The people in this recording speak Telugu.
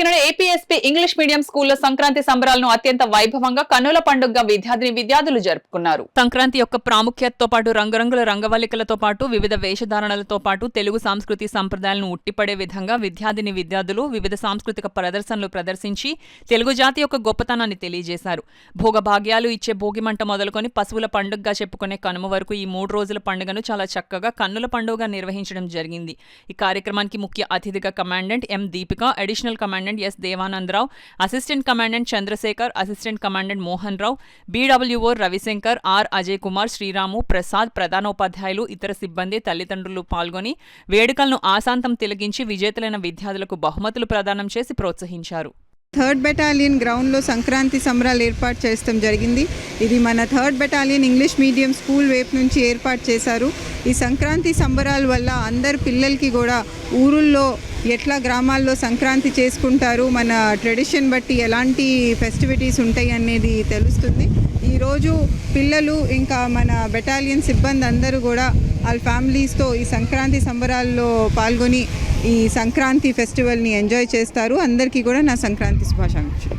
కాకినాడ ఏపీఎస్పీ ఇంగ్లీష్ మీడియం స్కూల్లో సంక్రాంతి సంబరాలను అత్యంత వైభవంగా కన్నుల పండుగగా విద్యార్థులు జరుపుకున్నారు. సంక్రాంతి యొక్క ప్రాముఖ్యతతో పాటు రంగురంగుల రంగవల్లికలతో పాటు వివిధ వేషధారణలతో పాటు తెలుగు సాంస్కృతి సంప్రదాయాలను ఉట్టిపడే విధంగా విద్యార్థులు వివిధ సాంస్కృతిక ప్రదర్శనలు ప్రదర్శించి తెలుగు జాతి యొక్క గొప్పతనాన్ని తెలియజేశారు. భోగభాగ్యాలు ఇచ్చే భోగిమంట మొదలుకొని పశువుల పండుగగా చెప్పుకునే కనుమ వరకు ఈ 3 రోజుల పండుగను చాలా చక్కగా కన్నుల పండుగగా నిర్వహించడం జరిగింది. ఈ కార్యక్రమానికి ముఖ్య అతిథిగా commandant M Deepika, additional commandant S Devanandarao, assistant commandant Chandrashekar, assistant commandant Mohan Rao, BWO Ravishankar, R Ajay Kumar, Sriramu, Prasad, ప్రధానోపాధ్యాయులు, ఇతర సిబ్బంది, తల్లిదండ్రులు పాల్గొని వేడుకలను ఆశాంతం తిలగించి విజేతలైన విద్యార్థులకు బహుమతులు ప్రదానం చేసి ప్రోత్సహించారు. 3rd బెటాలియన్ గ్రౌండ్లో సంక్రాంతి సంబరాలు ఏర్పాటు చేయడం జరిగింది. ఇది మన 3rd battalion English medium school వైపు నుంచి ఏర్పాటు చేశారు. ఈ సంక్రాంతి సంబరాల వల్ల అందరు పిల్లలకి కూడా ఊరుల్లో ఎట్లా గ్రామాల్లో సంక్రాంతి చేసుకుంటారు, మన ట్రెడిషన్ బట్టి ఎలాంటి ఫెస్టివిటీస్ ఉంటాయి అనేది తెలుస్తుంది. ఈరోజు పిల్లలు ఇంకా మన బెటాలియన్ సిబ్బంది అందరూ కూడా వాళ్ళ ఫ్యామిలీస్తో ఈ సంక్రాంతి సంబరాల్లో పాల్గొని ఈ సంక్రాంతి ఫెస్టివల్ని ఎంజాయ్ చేస్తారు. అందరికీ కూడా నా సంక్రాంతి శుభాకాంక్షలు.